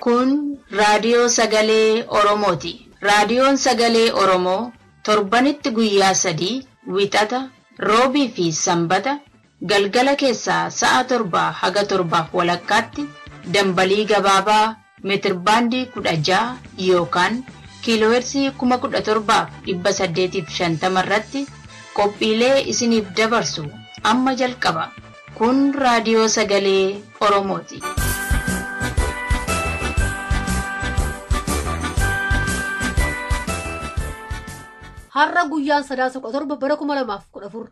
Kun raadiyoo sagalee Oromooti. Raadiyoon sagalee Oromoo torbanitti guyyaa 3 wixata, roobii fi sanbata galgala keessaa sa'a 7 haga 7:30 dambalii gabaabaa meetirbaandii 16 yookaan kiiloohertzii 17,850 irratti qophiilee isiniif dabarsu amma jalqaba. Kun raadiyoo sagalee Oromooti. Har'a guyyaan sadaasa 17 bara 2014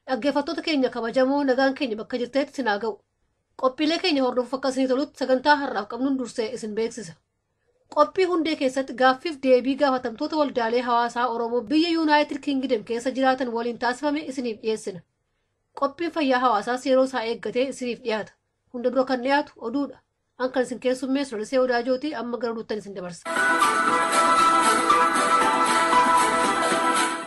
dhaggeeffattoota keenya kabajamoo nagaan keenya bakka jirteetti sinaa ga'u. Qophiilee keenya hordofuuf akka isinii tolutti sagantaa har'aaf qabnuun dursee isin beeksisa. Qophii hundee keessatti gaaffiif deebii gaafatamtoota waldaalee hawaasaa Oromoo biyya Yuunaayitid Kingdom keessa jiraatan waliin taasifame isiniif dhiyeessina. Qophiin fayyaa hawaasaas yeroo isaa eeggatee isiniif dhiyaata. Hunda dura kan dhiyaatu oduudha. An kan isin keessummeessu Lalisee Odaajootii amma gara duuttan isin dabarsa.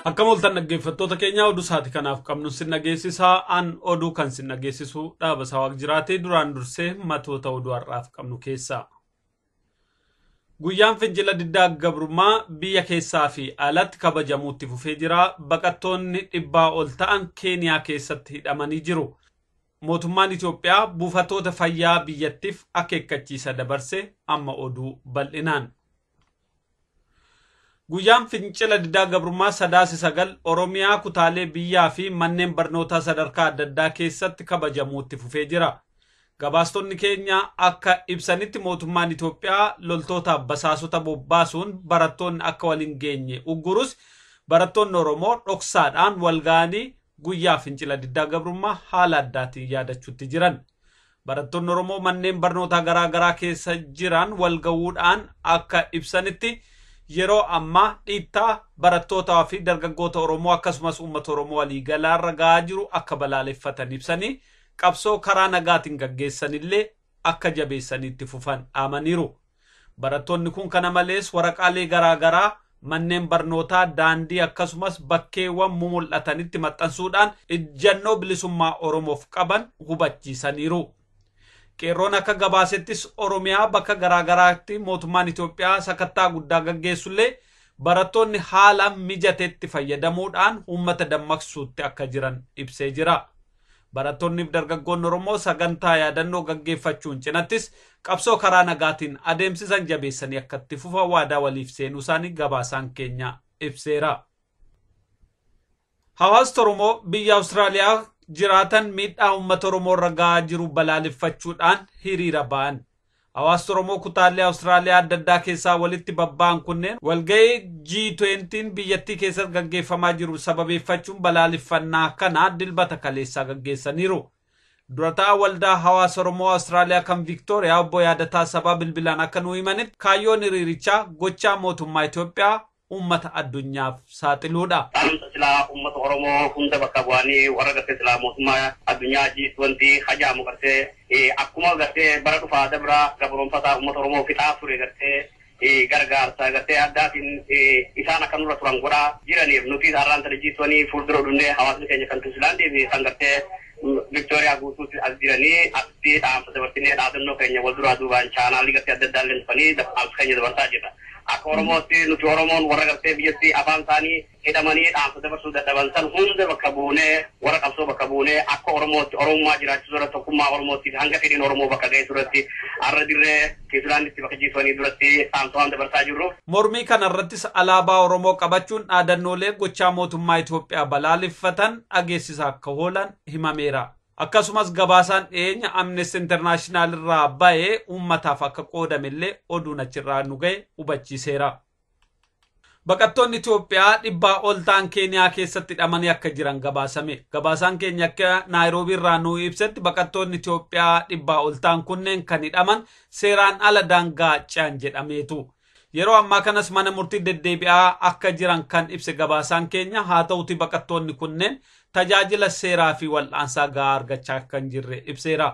Akka mul'atan dhaggeeffattoota keenya oduu saati kanaaf qabnu sin dhageessisaa. An oduu kan sin dhageessisu Dhaabasaa Waaq jiraatee duraan dursee matoota oduu har'aaf qabnu keessaa. Guyyaan fincila diddaa gabrummaa biyya keessaa fi alatti kabajamuutti fufee jira. Baqattoonni 100 ol ta'an Keeniyaa keessatti hidhamanii jiru. Mootummaan Itoophiyaa buufatoota fayyaa biyyattiif akeekkachiisa dabarse amma oduu bal'inaan. Guyyaan fincila diddaa gabrummaa sadaasa 9 Oromiyaa kutaalee biyyaa fi manneen barnootaa sadarkaa adda addaa keessatti kabajamuutti fufee jira. Gabaastonni keenya akka ibsanitti mootummaan Itoophiyaa loltoota basaasota bobbaasuun barattoonni akka waliin geenye uggurus barattoonni Oromoo dhoksaadhaan walga'anii guyyaa fincila diddaa gabrummaa haala addaatiin yaadachuutti jiran. Barattoonni Oromoo manneen barnootaa garaa keessa jiran walga'uudhaan akka ibsanitti yeroo ammaa dhiittaa barattootaa fi dargaggoota Oromoo akkasumas uummata Oromoo waliigalaarra ga'aa jiru akka balaaleffatan ibsanii qabsoo karaa nagaatiin gaggeessanillee akka jabeessaniitti fufan dhaamaniiru. Barattoonni kun kana malees waraqaalee garaa manneen barnootaa daandii akkasumas bakkeewwan mul'atanitti maxxansuudhaan ejjennoo bilisummaa Oromoof qaban hubachiisaniiru. Qeerroon akka gabaasettis Oromiyaa bakka garaagaraatti mootummaan Itoophiyaa sakattaa guddaa gaggeessullee barattoonni haala mijateetti fayyadamuudhaan uummata dammaqsuutti akka jiran ibsee jira. Barattoonni dargaggoonni Oromoo sagantaa yaadannoo gaggeeffachuun cinattis qabsoo karaa nagaatiin adeemsisan jabeessanii akka itti fufan waadaa waliif seenuu isaanii gabaasaan keenya ibseera. Hawaasni Oromoo biyya Awustiraaliyaa jiraatan miidhaa uummata Oromoo irra ga'aa jiru balaaleffachuudhaan hiriira ba'an. Hawaasni Oromoo kutaalee Awustiraaliyaa adda addaa keessaa walitti babba'an kunneen walga'ii G20 biyyattii keessatti gaggeeffamaa jiru sababeeffachuun balaaleffannaa kana dilbata kaleessaa gaggeessaniiru. Durataa waldaa hawaasa Oromoo Awustiraaliyaa kan Viktooriyaa obbo Yaadataa Sabaa bilbilaan akka nu himanitti kaayyoon hiriirichaa gochaa mootummaa Itoophiyaa ummata addunyaaf saaxiluudha. Sila ummata Oromoo hunda bakka bu'anii warra gartee sila mootummaa addunyaa G20 hajaamu gartee akkuma gartee bara dhufaa dabra gabroonfataa ummata Oromoo fixaa ture gartee gargaarsa gartee addaatiin isaan akka nurra turan godhaa jiraniif nuti har'aan tana G20 fuuldura dhunnee hawaasni keenya kan Tuuzilaandii fi kan gartee Viktooriyaa guutuutti as jiranii asitti dhaamsa dabarsinee dhaadannoo keenya wal duraa duubaan chaanaalii gartee adda addaa dhufanii dhaamsa keenya dabarsaa jirra. Akka Oromootti nuti Oromoon warra gartee biyyatti afaan isaanii hidhamanii dhaamsa dabarsuu dadhaban san hunda bakka buunee warra qabsoo bakka buunee akka Oromootti Oromummaa jiraachisuu irratti tokkummaa Oromootti hanga fedhiin Oromoo bakka ga'e duratti har'a dirree Tuuzilaanditti bakka G20 duratti dhaamsa waan dabarsaa jirru. Mormii kanarrattis alaabaa Oromoo qabachuun dhaadannoolee gochaa mootummaa Itoophiyaa balaaleffatan dhageessisaa akka oolan himameera. Akkasumas gabaasaan dhiyeenya Amnesty International irraa ba'ee uummataaf akka qoodamellee oduun achirraa nu ga'e hubachiiseera. Baqattoonni Itoophiyaa 100 ol ta'an Keeniyaa keessatti hidhamanii akka jiran gabaasame. Gabaasaan keenya akka Naayiroobii irraa nu ibsetti baqattoonni Itoophiyaa 100 ol ta'an kunneen kan hidhaman seeraan ala daangaa ce'an jedhameetu. Yeroo ammaa kanas mana murtii deddeebi'aa akka jiran kan ibse gabaasaan keenya haa ta'uti baqattoonni kunneen tajaajila seeraa fi wal'aansaa gahaa argachaa kan jirre ibseera.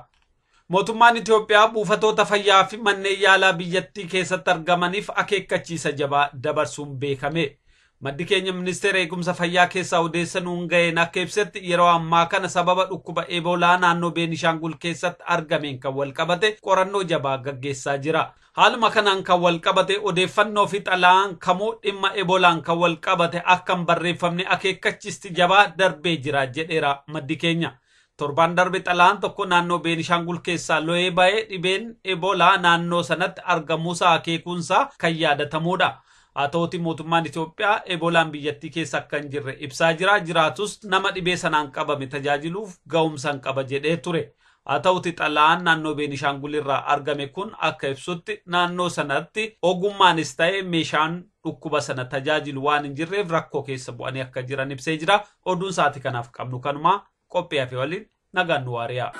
Mootummaan Itoophiyaa buufatoota fayyaa fi manneen yaalaa biyyattii keessatti argamaniif akeekkachiisa jabaa dabarsuun beekame. Maddi keenya ministeera eegumsa fayyaa keessaa odeessanuun ga'een akka ibsetti yeroo ammaa kana sababa dhukkuba Eboolaa naannoo Beenishaangul keessatti argameen kan wal qabate qorannoo jabaa gaggeessaa jira. Haaluma kanaan kan wal qabate odeeffannoo fi xalayaan kamuu dhimma Eboolaan kan wal qabate akka hin barreeffamne akeekkachiisti jabaa darbee jira jedheera maddi keenya. Torban darbe xalayaan tokko naannoo Beenishaangul keessaa lo'ee ba'ee dhibeen Eboolaa naannoo sanatti argamuusaa akeekuunsaa kan yaadatamudha. Haa ta'uutii mootummaan Itoophiyaa Eboolaan biyyattii keessa akka hin jirre ibsaa jira. Jiraatus nama dhibee sanaan qabame tajaajiluuf ga'umsaan qaba jedhee ture. Haa ta'uutii xalayaan naannoo Beenishaangul irraa argame kun akka ibsutti naannoo sanatti ogummaanis ta'e meeshaan dhukkuba sana tajaajilu waan hin jirreef rakkoo keessa bu'anii akka jiran ibsee jira. Oduun sa'aatii kanaaf qabnu kanumaa qophii hafe waliin nagaan nu waariyaa.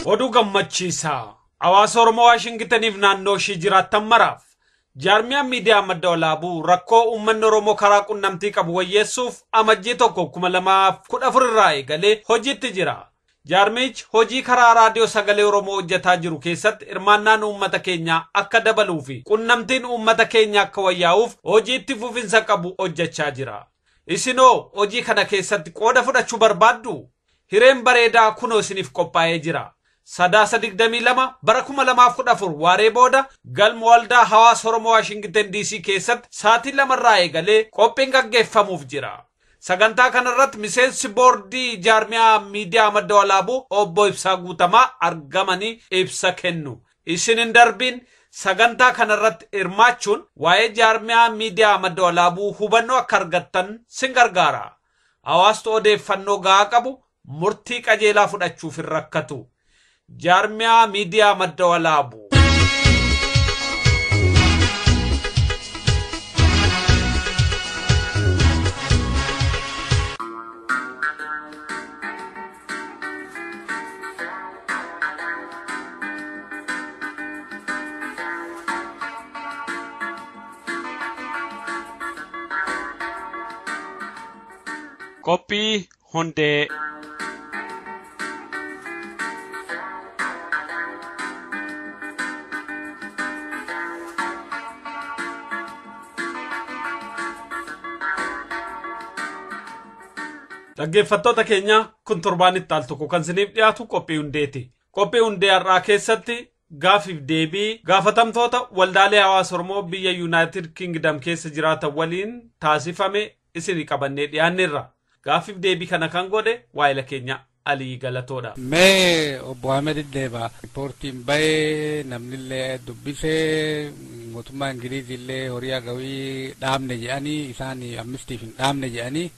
Oduu gammachiisaa hawaasa Oromoo Waashingitaniif naannoo ishee jiraattan maraaf jaarmiyaan miidiyaa madda walaabuu rakkoo uummanni Oromoo karaa qunnamtii qabu wayyeessuuf amajjii 2014 irraa eegalee hojiitti jira. Jaarmichi hojii karaa raadiyoo sagalee Oromoo hojjetaa jiru keessatti hirmaannaan uummata keenyaa akka dabaluu fi qunnamtiin uummata keenyaa akka wayyaa'uuf hojiitti fufinsa qabu hojjechaa jira. Isinoo hojii kana keessatti qooda fudhachuu barbaaddu? Hireen bareedaa kunoo isiniif qophaa'ee jira. Sadaasa 22 bara 2014 waaree booda galma waldaa hawaasa Oromoo Waashingtan DC keessatti sa'aatii 2 irraa eegalee qophiin gaggeeffamuuf jira. Sagantaa kanarratti miseensi boordii jaarmiyaa miidiyaa madda walaabuu obbo Ibsaa Guutamaa argamanii ibsa kennu. Isin hin darbiin sagantaa kanarratti hirmaachuun waa'ee jaarmiyaa miidiyaa madda walaabuu hubannoo akka argattan sin gargaara. Hawaasni odeeffannoo gahaa qabu murtii qajeelaa fudhachuuf hin rakkatu. Jaarmiyaa miidiyaa madda walaabuu. Qophii hundee. Dhaggeeffattoota keenya kun torbaanitti al tokko kan isiniif dhiyaatu qophii hundeeti. Qophii hundee har'aa keessatti gaafiif deebii gaafatamtoota waldaalee hawaasa Oromoo biyya United Kingdom keessa jiraatan waliin taasifame isinii qabannee dhiyaanneerra. Gaafiif deebii kana kan godhe waa'ila keenya Alii Galatoodha. Mee obbo Ahmed Deeba riippoortiin bahee namnillee dubbisee mootummaa Ingiliizillee horii agawii dhaabne jedhanii isaan amnistiif hin dhaabne jedhanii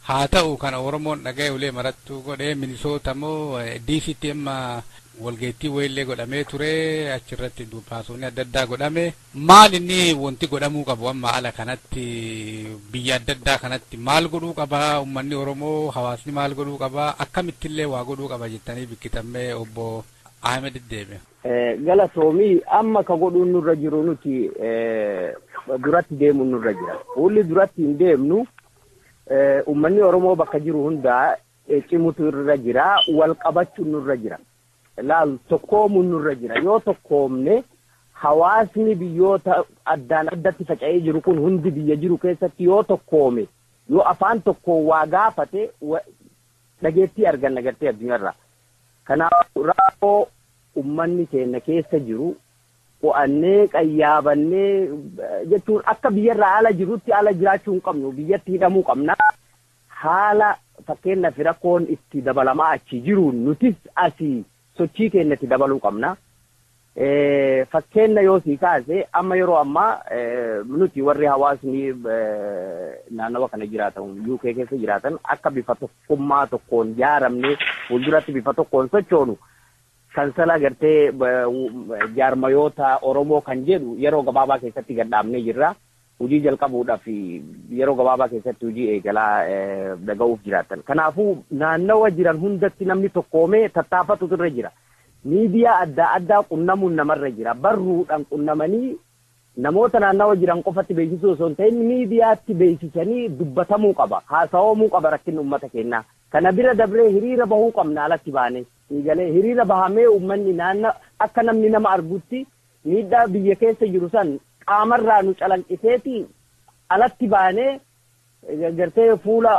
haa ta'u kana Oromoon dhaga'e ulee marattuu godhee Minisoota moo DCT amma walgeettii wayillee godhamee ture achirratti dubbaasoonni adda addaa godhame maal inni wanti godhamuu qabu amma ala kanatti biyya adda addaa kanatti maal godhuu qaba uummanni Oromoo hawaasni maal godhuu qaba akkamittillee waa godhuu qaba jettanii bikkitammee obbo Ahmed Deebe. Galatoomii amma ka godhuun nurra jiru nuti duratti deemuun nurra jira. Fuulli duratti hin deemnu uummanni Oromoo bakka jiru hundaa cimutu irra jira wal qabachuun nurra jira. Laal tokkoomuun nurra jira yoo tokkoomne hawaasni biyyoota addaan addatti faca'ee jiru kun hundi biyya jiru keessatti yoo tokkoome yoo afaan tokko waa gaafate dhageettii arganna gartee addunyaarraa. Kanaaf rakkoo uummanni keenya keessa jiru qo'annee qayyaabannee jechuun akka biyyarraa ala jirutti ala jiraachuu hin qabnu biyyatti hidhamuu qabna. Haala fakkeenyaaf rakkoon itti dabalamaa achi jiruun nutis asii sochii keenyatti dabaluu qabna. Fakkeenya yoo sii kaase amma yeroo ammaa nuti warri hawaasni naannawa kana jiraatan UK keessa jiraatan akka bifa tokkummaa tokkoon jaaramne fuulduratti bifa tokkoon sochoonu kansala gartee jaarmayoota Oromoo kan jedhu yeroo gabaabaa keessatti gadhaabnee jirra. Hojii jalqabuudhaaf yeroo gabaabaa keessatti hojii eegalaa dhaga'uuf jiraatan. Kanaafuu naannawa jiran hundatti namni tokkoomee tattaafatutu irra jira. Miidiyaa adda addaa qunnamuun namarra jira. Barruudhaan qunnamanii namoota naannawa jiran qofatti beeksisuu osoo hin ta'in miidiyaatti beeksisanii dubbatamuu qaba. Haasawamuu qaba rakkinni uummata keenyaa. kana bira dabree hiriira bahuu qabna alatti baane galee hiriira bahamee ummanni naanna akka namni nama argutti miidhaa biyya keessa jiru san qaamarraa nu calanqiseeti alatti baane gartee fuula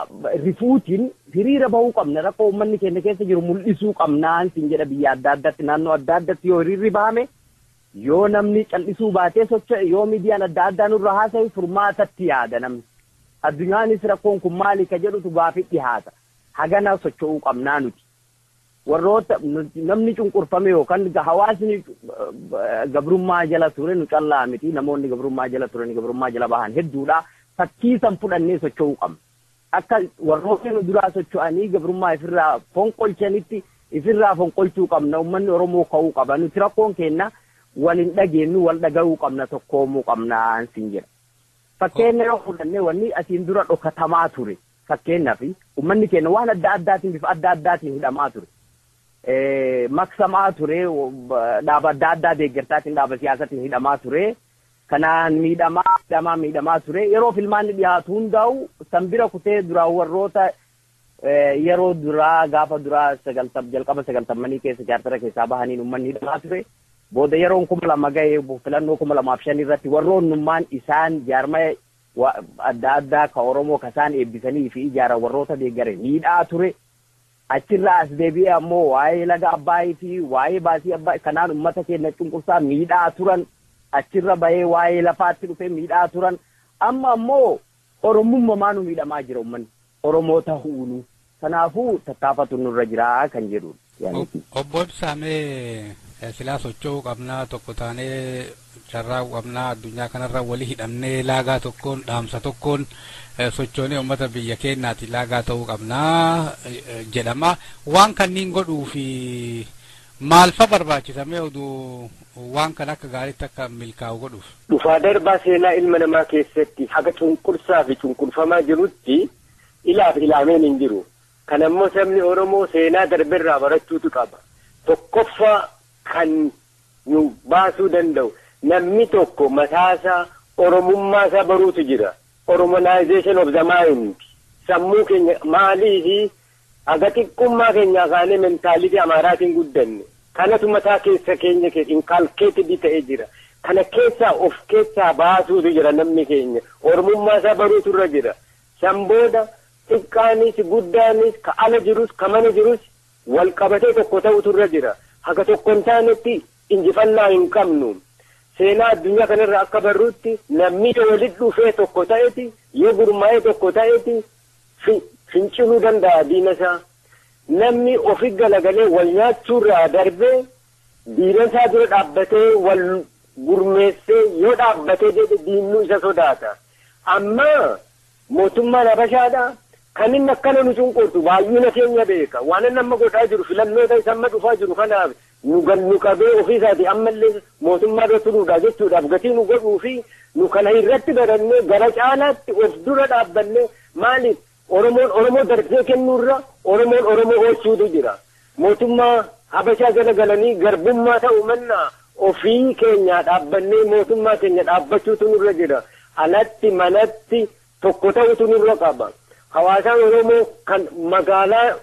rifuutiin hiriira bahuu qabna rakkoo ummanni keenya keessa jiru mul'isuu qabnaan sin jedha biyya adda addaatti naannoo adda addaatti yoo hiriirri bahame yoo namni cal'isuu baatee socho'e yoo miidiyaan adda addaa nurra haasa'e furmaatatti yaada namni addunyaanis rakkoon kun maali ka jedhutu gaaffii dhiyaata hagana socho'uu qabnaa nuti warroota namni cunqurfame yookaan hawaasni gabrummaa jala ture nu callaa miti namoonni gabrummaa jala turan gabrummaa jala bahan hedduudha fakkii san fudhannee socho'uu qabna akka warroonni nu duraa socho'anii gabrummaa ifirraa fonqolchanitti ifirraa fonqolchuu qabna ummanni Oromoo ka'uu qaba nuti rakkoon keenya walin dhageenyu wal dhaga'uu qabna tokkoomuu qabna ansin jedha fakkeenya yoo fudhannee wanni asiin dura dhokatamaa ture fakkeenyaaf ummanni keenya waan adda addaatiin bifa adda addaatiin hidhamaa ture maksamaa ture dhaaba adda addaa deeggartaatiin dhaaba siyaasaatiin hidhamaa ture kanaan miidhamaa ture yeroo filmaanni dhiyaatu hundaa'u sanbira kutee duraa warroota yeroo duraa gaafa duraa jalqaba 90 keessa jaartara keessaa bahaniin ummanni hidhamaa ture booda yeroon 2000 ga'ee filannoo 2005 irratti warroonnummaan isaan jaarmaya adda addaa ka Oromoo kasaan eebbisanii fi ijaara warroota deeggare miidhaa ture achirraa as deebi'ee ammoo waa'ee laga Abbaayii fi waa'ee baasii Abbaayii kanaan ummata keenya cunqursaa miidhaa turan achirra bahee waa'ee lafaatti dhufee miidhaa turan amma ammoo Oromummaan miidhamaa jira ummanni Oromoota huunu kanaafuu tattaafatu nurra jira kan jedhu obbo Ibsaamee silaa socho'uu qabnaa tokko taanee carraa qabnaa addunyaa kanarra walii hidhamnee laagaa tokkoon dhaamsa tokkoon sochoonee uummata biyya keenyaati laagaa ta'uu qabnaa jedhama waan kanniin godhuu fi maalfa barbaachisamee oduu waan kan akka gaariitti akka milkaa'u godhuuf. Dhufaa darbaa seenaa ilma namaa keessatti haga cunqursaa fi cunqurfamaa jirutti ilaaf ilaameen hin jiru. Kanammoo sabni Oromoo seenaa darberraa barachuutu qaba. Tokkoffaa kan nu baasuu danda'u namni tokko mataasaa Oromummaasaa baruutu jira. Oromonization of the mind. Sammuu keenya maalii fi aga xiqqummaa keenya kaanee mentaalitii Amaaraatiin guddanne. Kanatu mataa keessa keenya inculcated ta'ee jira. Kana keessaa of keessaa baasuutu jira namni keenya. Oromummaasaa baruutu irra jira. San booda xiqqaanis guddaanis ka ala jirus ka mana jirus wal qabatee tokko ta'utu irra jira. Haga tokkon taanetti injifannaa hin qabnu. Seenaa addunyaa kanarra akka barruutti namni walitti dhufee tokko ta'eeti yoo gurmaa'ee tokko ta'eeti finciluu danda'a diinasaa. Namni ofi galagalee wal nyaachuurraa darbee diinasaa dura dhaabbatee wal gurmeessee yoo dhaabbatee jedhe diinnu isa sodaata. Amma mootummaan Habashaadha kan inni akkana nu cunqurtu baay'ina keenya beeka. Waan inni amma godhaa jiru filannoota isa amma dhufaa jiru kanaaf nu qabee ofiisaati ammallee mootummaa irra turuudhaa jechuudhaaf gatii nu godhuu fi nu kana irratti barannee gara caalaatti of dura dhaabbannee maaliif Oromoo darsee kennuurra Oromoo oolchuutu jira. Mootummaa Habashaa jala galanii garbummaa ta'uu mannaa ofii keenya dhaabbannee mootummaa keenya dhaabbachuutu nurra jira. Alatti manatti tokko ta'utu nurra qaba. Hawaasaan Oromoo kan magaalaa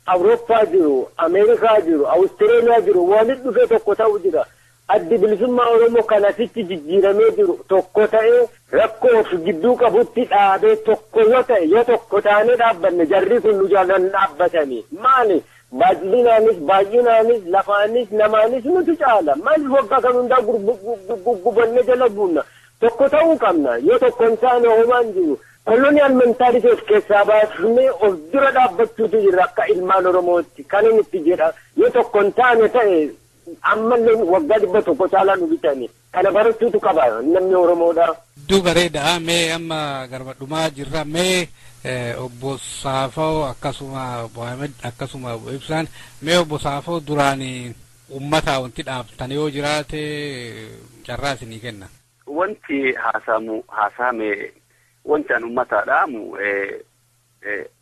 Awurooppaa jiru, Ameerikaa jiru, Awustiraaliyaa jiru walitti dhufee tokko ta'u jira. Addi bilisummaa Oromoo kanasitti jijjiiramee jiru tokko ta'ee rakkoo of gidduu qabutti dhaabee tokko yoo ta'e yoo tokko taanee dhaabbanne jarri kun nu jaalan dhaabbatanii. Maali? Baay'inaanis lafaanis namaanis nuti caala. Maaliif waggaa kan hundaa gurgubannee jala buunna? Tokko ta'uu qabna. Yoo tokko hin taane homaan jiru. Kolonial mentality of keessaa baasnee of dura dhaabbachuutu jira akka ilmaan Oromootti. Kan inni itti jedha. Yoo tokko hin taane ta'e ammallee waggaa 100 caalaa nu bitani. Kana barachuutu qaba namni Oromoodha. Iddoo bareedaa mee amma garbadhumaa jirra mee obbo Saafoo akkasuma obbo Ahmed akkasuma obbo Ibsaan mee obbo Saafoo duraan ummata wanti dhaabtan yoo jiraate carraa isinii kenna. Wanti haasame wanti an ummata dhaamu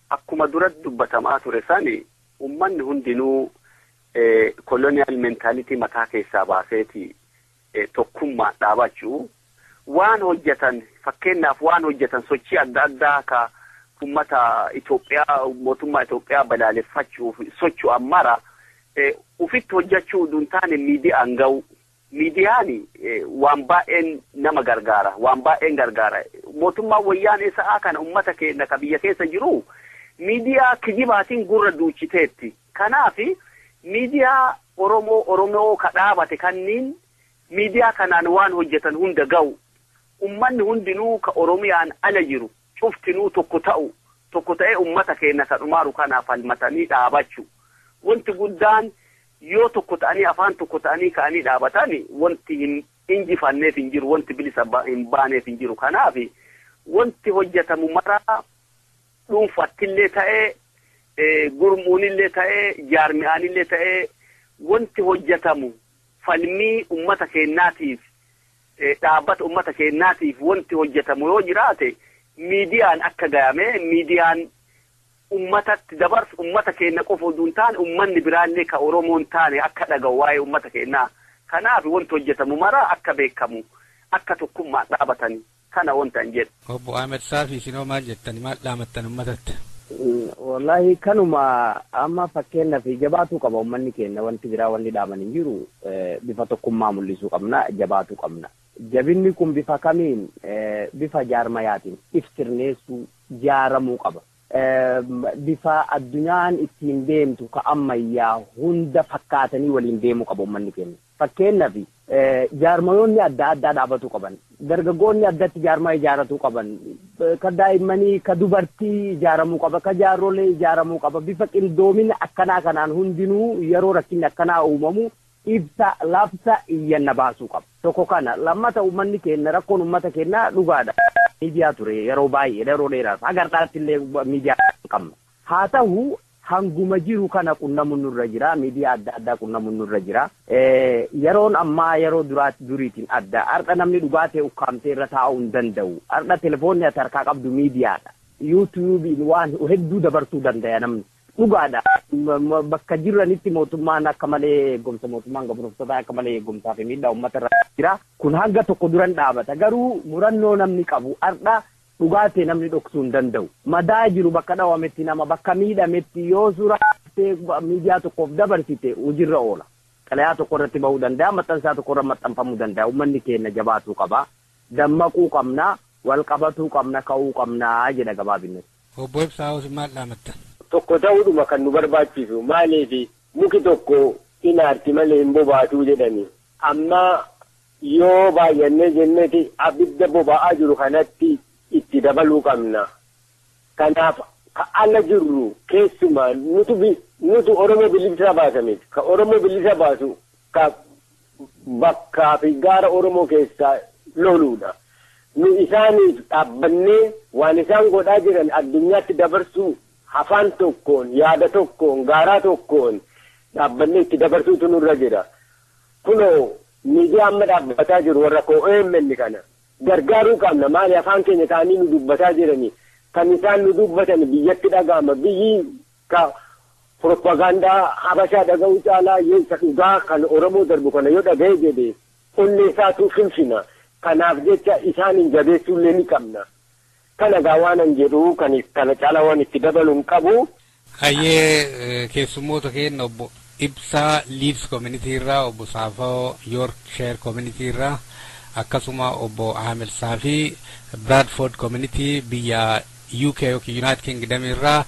akkuma dura dubbatamaa ture sani ummanni hundinuu colonial mentality mataa keessaa baaseeti tokkummaa dhaabachuu waan hojjetan fakkeenyaaf waan hojjetan sochii adda addaa ka ummata Itoophiyaa mootummaa Itoophiyaa balaaleffachuuf sochuu ammara ufitti hojjechuu duntaane miidiyaan ga'u miidiyaan waan baay'een nama gargaara waan baay'een gargaara mootummaa wayyaanee sa'a kana ummata keenya ka biyya keessa jiru miidiyaa kijibaatiin gurra duuchiteetti kanaaf miidiyaa Oromoo ka dhaabate kanniin miidiyaa kanaan waan hojjetan hunda ga'u ummanni hundinuu ka Oromiyaan ala jiru cuftinuu tokko ta'ee ummata keenya sadhumaaru kanaaf falmatanii dhaabachuu wanti guddaan yoo tokko ta'anii afaan tokko ta'anii ka'anii dhaabatani wanti hin injifanneef hin jiru wanti bilisa hin baaneef hin jiru kanaaf wanti hojjetamu maraa dhuunfattillee ta'ee gurmuunillee ta'ee jaarmi'aanillee ta'ee wanti hojjetamu falmii ummata keenyaatiif dhaabbata ummata keenyaatiif wanti hojjetamu yoo jiraate miidiyaan akka gayame miidiyaan ummatatti dabarsu ummata keenya qofa oduun taane ummanni biraallee ka Oromoon taane akka dhaga'u waa'ee ummata keenyaa kanaaf wanti hojjetamu mara akka beekamu akka tokkummaa dhaabatanii kana wanta hin jedhu. Obbo Ahmed Saafi sinoo maal jettani maal dhaamattan ummatatti? Wallahi kanuma amma fakkeenyaaf jabaatu qaba ummanni keenya wanti biraa wanni dhaaman hin jiru bifa tokkummaa mul'isuu qabna jabaatu qabna. Jabinni kun bifa kamiin bifa jaarmayaatiin iftirneessuu jaaramuu qaba. Bifa addunyaan ittiin deemtu ka ammayyaa hunda fakkaatanii waliin deemuu qabu ummanni keenya. Fakkeenyaaf jaarmayoonni adda addaa dhaabatu qaban dargaggoonni addatti jaarmaa ijaaratu qaban ka daa'immanii ka dubartii ijaaramuu qaba ka jaarrolee ijaaramuu qaba bifa qindoomina akkanaa kanaan hundinuu yeroo rakkinni akkanaa uumamu ibsa labsa iyyanna baasuu qaba. Tokko kana lammata ummanni keenya rakkoon ummata keenya dhugaadha. Miidiyaa ture yeroo baay'ee yeroo dheeraaf agartaatti illee miidiyaa qabna. Haa ta'u hanguma jiru kana qunnamuun nurra jira miidiyaa adda addaa qunnamuun nurra jira. Yeroon ammaa yeroo duriitiin adda har'a namni dhugaatee ukkaamtee irra taa'uu hin danda'u. Har'a telefoonni ati harkaa qabdu miidiyaadha. yuutuubiin waan hedduu dabartuu danda'a namni. Dhugaadha bakka jiranitti mootummaan akka malee eegumsa mootummaan gabrooftota akka malee eegumsaa fi miidhaa uummata irra jira. Kun hanga tokko duran dhaabata garuu murannoo namni qabu har'a dhugaatee namni dhoksuu hin danda'u. Madaa jiru bakka dhawametti nama bakka miidhametti yoo suuraa miidiyaa tokkoof dabarsite hojiirra oola. Xalayaa tokko irratti bahuu danda'a maxxansaa tokko irra maxxanfamuu danda'a. Uummanni keenya jabaatuu qaba. Dammaquu qabna wal qabatuu qabna ka'uu qabna jedha gabaabinatti. Obbo Ibsaa Hoosi maal dhaamatta? Tokko ta'uudhuma kan nu barbaachisu maaliif muki tokko inaarti malee hin bobaatuu jedhani. Amma yoo baay'annee jenneeti abidda boba'aa jiru kanatti itti dabaluu qabna. Kanaaf ka ala jirru keessumaa nutu Oromoo bilisa baasameeti. Ka Oromoo bilisa baasu ka bakkaa fi gaara Oromoo keessaa loluudha. Nu isaaniif dhaabbannee waan isaan godhaa jiran addunyaatti dabarsuu afaan tokkoon yaada tokkoon gaaraa tokkoon dhaabbannee itti dabarsuutu nurra jira. Kunoo miidiyaa amma dhaabbataa jiru warra OMN kana gargaaruu qabna maali afaan keenya ta'anii nu dubbataa jiranii kan isaan nu dubbatan biyyatti dhaga'ama biyyi ka propagaandaa habashaa dhaga'uu caalaa yoo isa dhugaa kan Oromoo darbu kana yoo dhaga'e jedhe onnee isaatu finfina. Kanaaf jecha isaanin jabeessuullee ni qabna. Kana gaawaanan jedhu kana caalaa waan itti dabaluun qabu. Hayyee keessummoota keenya obbo Ibsaa Leeds Community irraa obbo Saafoo Yorkshire Community irraa akkasuma obbo Ahmed Saafi Bradford Community biyya UK yookiin United Kingdom irraa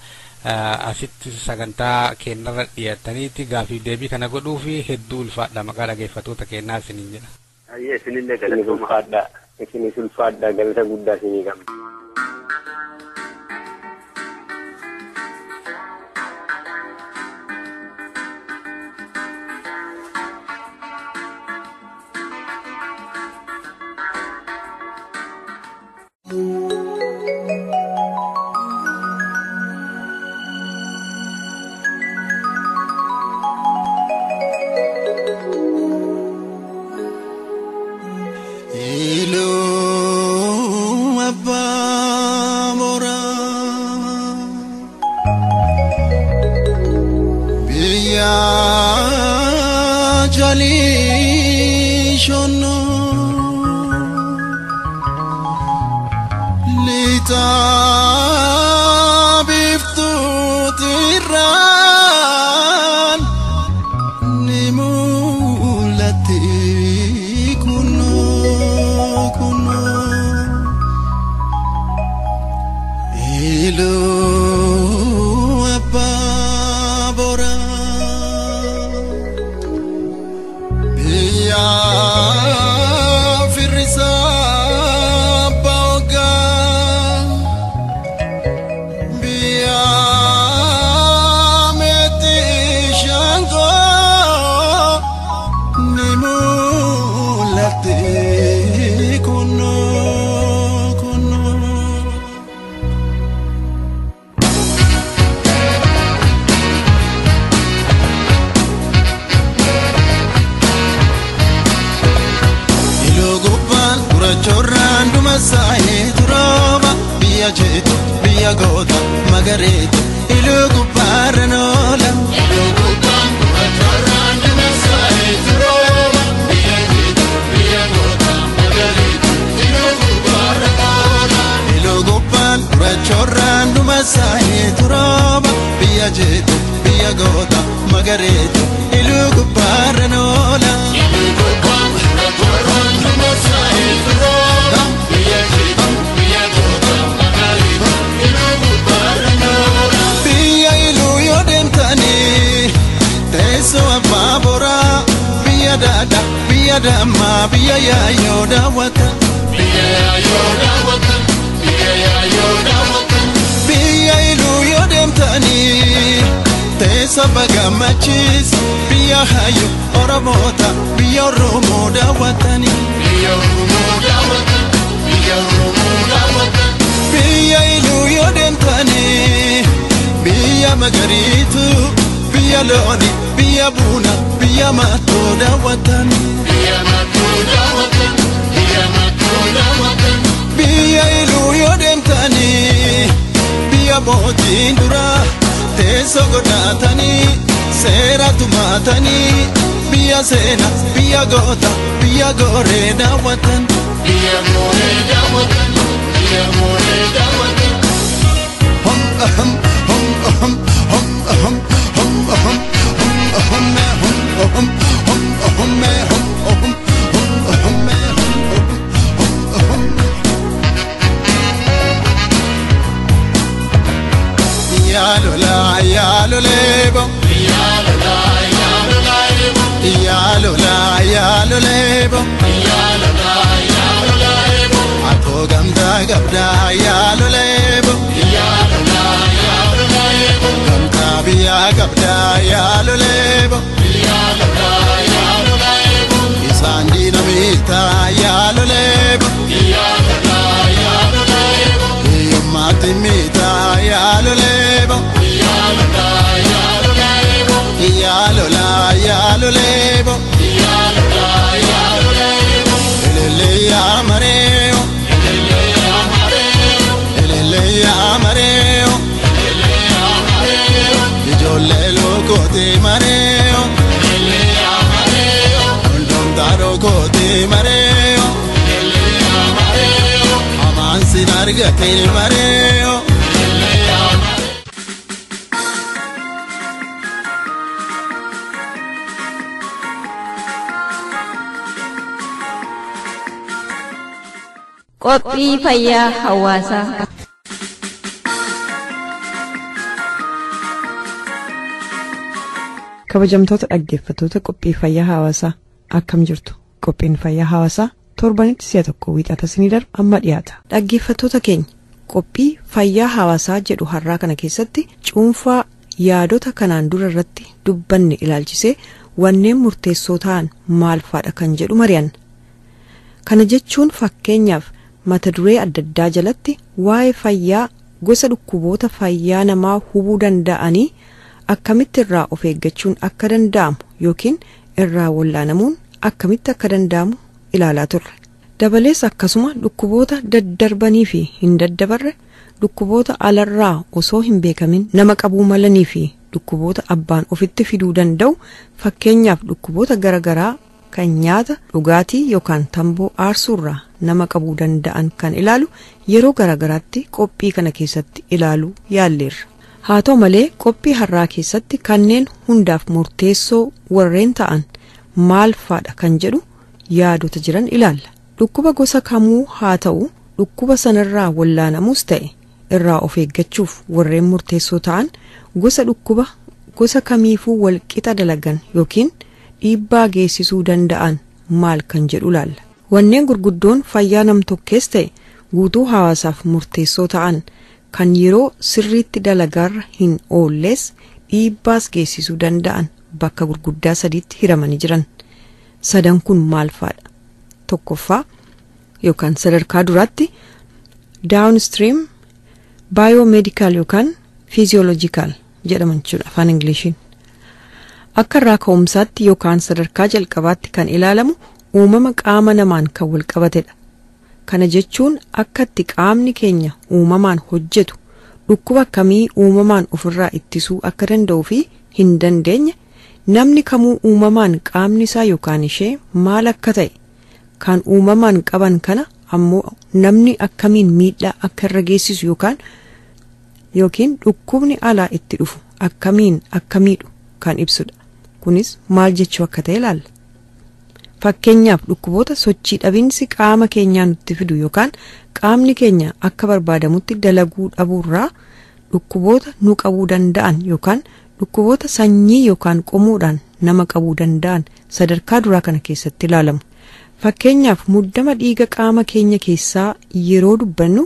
asitti sagantaa keenyarra dhiyaataniiti gaaffii deebii kana godhuu fi hedduu ulfaadha maqaa dhaggeeffattoota keenyaa isiniin jedha. Yes, ini sulfada galata guddaa sini kam. Lita mul'atti kunoo iluu abbaa boraa biyyaa firrisaa boogaa biyyaa meetii shaangoo ni mul'atti kunoo. Chorran dumasae turoba biya jeto biya gota magareto ilugu paranola ilugu pampa chorran dumasae turoba biya jeto biya gota magareto ilugu paranola ilugu pampa chorran dumasae turoba biya jeto biya gota magareto ilugu paranola ilugu pampa chorran dumasae turoba biya jeto biya gota magareto ilugu paranola biya ilu yodemtani teso ababora biya dada biya dama biya ya yoda watan biya ya yoda watan biya ya yoda watan biya ilu yodemtani teso bagamachis biya hayo oromota biya oromo da watani biya oromo da watan biya oromo da watan biya ilu yodemtani biya magaritu biya loni biya buna biya mato da watan biya mato da watan biya mato da watan biya ilu yodemtani biya botindura teso godatani sera tumatani biya sena biya gota biya gore da watan biya gore da watan biya gore da watan hum aham hum aham hum aham hum aham hum aham hum aham hum aham hum aham hum aham hum aham ya lola ya lolebo ya lola ya lolebo ya lola ya lolebo ya lola ya lolebo ato gamda gabda ya lolebo ya lola ya lolebo gamta biya gabda ya lolebo ya lola ya lolebo isandi namita ya lolebo ya lola ya lolebo yomati mita ya lolebo ya lola ya lolebo ya lola ya lolebo ya lola ya lolebo elele ya mareo elele ya mareo elele ya mareo elele ya mareo ijolle lokote mareo elele ya mareo ondom daro kote mareo elele ya mareo aman sinargate mareo elele ya mareo. Qophii fayyaa hawaasaa. Kabajamtoota dhaggeeffattoota qophii fayyaa hawaasaa akkam jirtu? Qophiin fayyaa hawaasaa torbanitti si'a tokko wiixata isinii darba amma dhiyaata. Dhaggeeffattoota keenya qophii fayyaa hawaasaa jedhu har'aa kana keessatti cuunfaa yaadota kanaan dura irratti dubbanne ilaalchisee wanneen murteessoo ta'an maal faadha kan jedhu mari'anna. Kana jechuun fakkeenyaaf mata duree adda addaa jalatti waa'ee fayyaa gosa dhukkuboota fayyaa namaa hubuu danda'anii akkamitti irraa of eeggachuun akka danda'amu yookiin irraa wallaanamuun akkamitti akka danda'amu ilaalaa turre. Dabalees akkasuma dhukkuboota daddarbanii fi hin daddabarre, dhukkuboota alarraa osoo hin beekamin nama qabuu malanii fi dhukkuboota abbaan ofitti fiduu danda'u, fakkeenyaaf dhukkuboota garagaraa kan nyaata, dhugaatii yookaan tamboo aarsuurraa nama qabuu danda'an kan ilaalu yeroo garagaraatti qophii kana keessatti ilaaluu yaalleerra. Haa ta'u malee qophii har'aa keessatti kanneen hundaaf murteessoo warreen ta'an maal faadha kan jedhu yaadota jiran ilaalla. Dhukkuba gosa kamuu haa ta'u dhukkuba sanarraa wallaanamuus ta'e irraa of eeggachuuf warreen murteessoo ta'an gosa kamiifuu walqixa dalagan yookiin dhiibbaa geessisuu danda'an maal kan jedhu ilaalla. Wanneen gurguddoon fayyaa nam-tokkees ta'e guutuu hawaasaaf murteessoo ta'an kan yeroo sirriitti dalagaarra hin oollees dhiibbaas geessisuu danda'an bakka gurguddaa sadiitti hiramanii jiran. Sadan kun maal faadha? Tokkoffaa yookaan sadarkaa duraatti downstream biomedical yookaan physiological jedhaman jechuudha afaan Ingiliishiin. Akka irraa ka'umsaatti yookaan sadarkaa jalqabaatti kan ilaalamu uumama qaama namaan kan wal qabatedha. Kana jechuun akka itti qaamni keenya uumamaan hojjetu dhukkuba kamii uumamaan ofirraa ittisuu akka danda'uu fi hin dandeenye namni kamuu uumamaan qaamni isaa yookaan ishee maal akka ta'e kan uumamaan qaban kana ammoo namni akkamiin miidhaa akka irra geessisu yookiin dhukkubni alaa itti dhufu akkamiin akka miidhu kan ibsudha. Kunis maal jechuu akka ta'e ilaalla. Fakkeenyaaf dhukkuboota sochii dhabinsi qaama keenyaa nutti fidu yookaan qaamni keenya akka barbaadamutti dalaguu dhabuurraa dhukkuboota nu qabuu danda'an yookaan dhukkuboota sanyii yookaan qomuudhaan nama qabuu danda'an sadarkaa duraa kana keessatti ilaalamu. Fakkeenyaaf muddama dhiiga qaama keenya keessaa yeroo dubbannu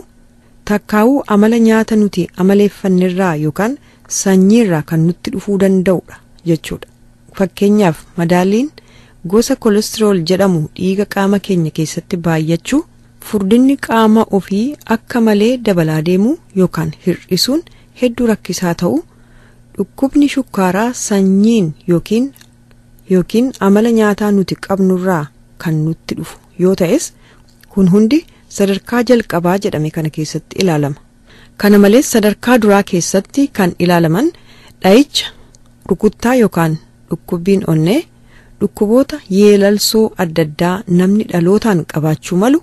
takkaawuu amala nyaata nuti amaleeffannirraa yookaan sanyiirraa kan nutti dhufuu danda'udha jechuudha. Fakkeenyaaf madaaliin gosa kolesterool jedhamu dhiiga qaama keenya keessatti baay'achuu furdinni qaama ofii akka malee dabalaa deemuu yookaan hir'isuun hedduu rakkisaa ta'u dhukkubni shukkaaraa sanyiin yookiin amala nyaataa nuti qabnurraa kan nutti dhufu yoo ta'es kun hundi sadarkaa jalqabaa jedhame kana keessatti ilaalama. Kana malees sadarkaa duraa keessatti kan ilaalaman dha'icha, rukuttaa yookaan dhukkubbiin onnee, dhukkuboota yeelalsoo adda addaa namni dhalootaan qabaachuu malu,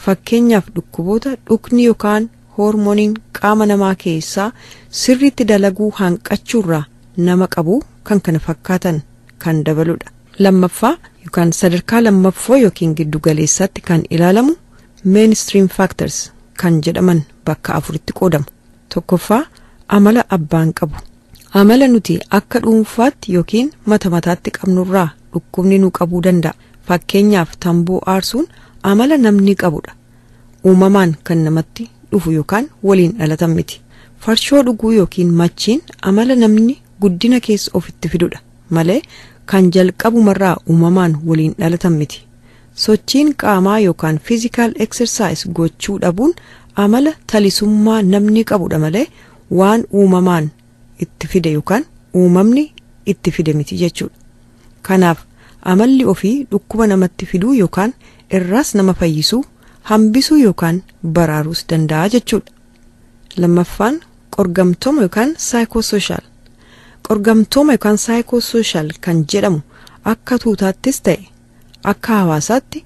fakkeenyaaf dhukkuboota dhukni yookaan hormooniin qaama namaa keessaa sirriitti dalaguu hanqachuurraa nama qabu kan kana fakkaatan kan dabaludha. Lammaffaa yookaan sadarkaa lammaffoo yookiin giddu galeessaatti kan ilaalamu mainstream factors kan jedhaman bakka afuritti qoodamu. Tokkoffaa amala abbaan qabu. Amala nuti akka dhuunfaatti yookiin mata mataatti qabnurraa dhukkubni nu qabuu danda'a. Fakkeenyaaf tamboo aarsuun amala namni qabudha. Uumamaan kan namatti dhufu yookaan waliin dhalatan miti. Farshoo dhuguu yookiin machiin amala namni guddina keessa ofitti fidudha malee kan jalqabumarraa uumamaan waliin dhalatan miti. Sochiin qaamaa yookaan physical exercise gochuu dhabuun amala talisummaa namni qabudha malee waan uumamaan itti fide yookaan uumamni itti fide miti jechuudha. Kanaaf amalli ofii dhukkuba namatti fiduu yookaan irraas nama fayyisuu, hambisuu yookaan baraaruus danda'a jechuudha. Lammaffaan qorgamtooma yookaan psychosocial. Qorgamtooma yookaan psychosocial kan jedhamu akka tuutaattis ta'e akka hawaasaatti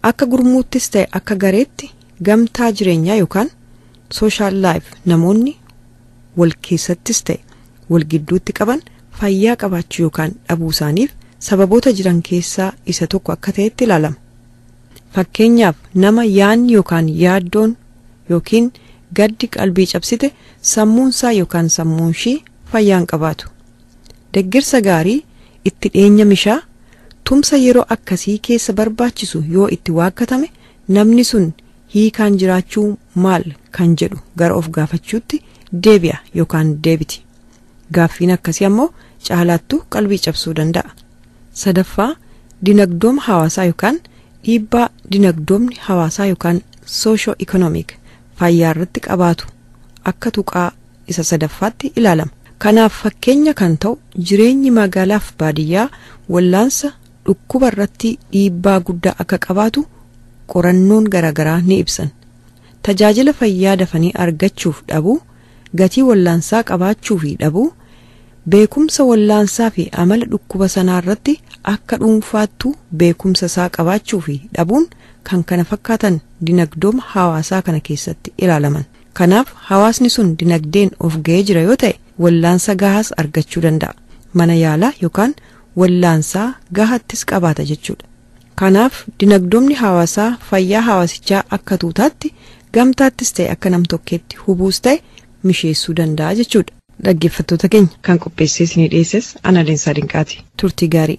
akka gurmuuttis ta'e akka gareetti gamtaa jireenyaa yookaan social life namoonni wal keessattis ta'e wal gidduutti qaban fayyaa qabaachuu yookaan dhabuu isaaniif sababoota jiran keessaa isa tokko akka ta'etti ilaalama. Fakkeenyaaf nama yaanni yookaan yaaddoon yookiin gaddi qalbii cabsite sammuunsaa yookaan sammuunshii fayyaan qabaatu. Deggirsa gaarii itti dhiyeenya mishaa tumsa yeroo akkasii keessa barbaachisu yoo itti waakkatame namni sun hiikaan jiraachuu maal kan jedhu gara of gaafachuutti deebi'a yookaan deebiti. Gaaffiin akkasii ammoo caalaattuu qalbii cabsuu danda'a. Sadaffaa dinagdooma hawaasaa yookaan dhiibbaa dinagdoomni hawaasaa yookaan soosho-ikonoomik fayyaa irratti qabaatu akka tuqaa isa sadaffaatti ilaalama. Kanaaf fakkeenya kan ta'u jireenyi magaalaaf baadiyyaa wallaansa dhukkuba irratti dhiibbaa guddaa akka qabaatu qorannoon garaagaraa ni ibsan. Tajaajila fayyaa dafanii argachuuf dhabuu, gatii wallaansaa qabaachuu fi dhabuu, beekumsa wallaansaa fi amala dhukkuba sanaa irratti akka dhuunfaattuu beekumsa isaa qabaachuu fi dhabuun kan kana fakkaatan dinagdooma hawaasaa kana keessatti ilaalaman. Kanaaf hawaasni sun dinagdeen of ga'ee jira yoo ta'e wallaansa gahaas argachuu danda'a. Mana yaalaa yookaan wallaansaa gahattis qabaata jechuudha. Kanaaf dinagdoomni hawaasaa fayyaa hawaasichaa akka tuutaatti gamtaattis ta'e akka nam tokkeetti hubuus ta'e misheessuu danda'a jechuudha. Dhaggeeffattoota keenya kan qopheessee isinii dhiyeesses ana Leensaa Dinqaati. Turtii gaarii.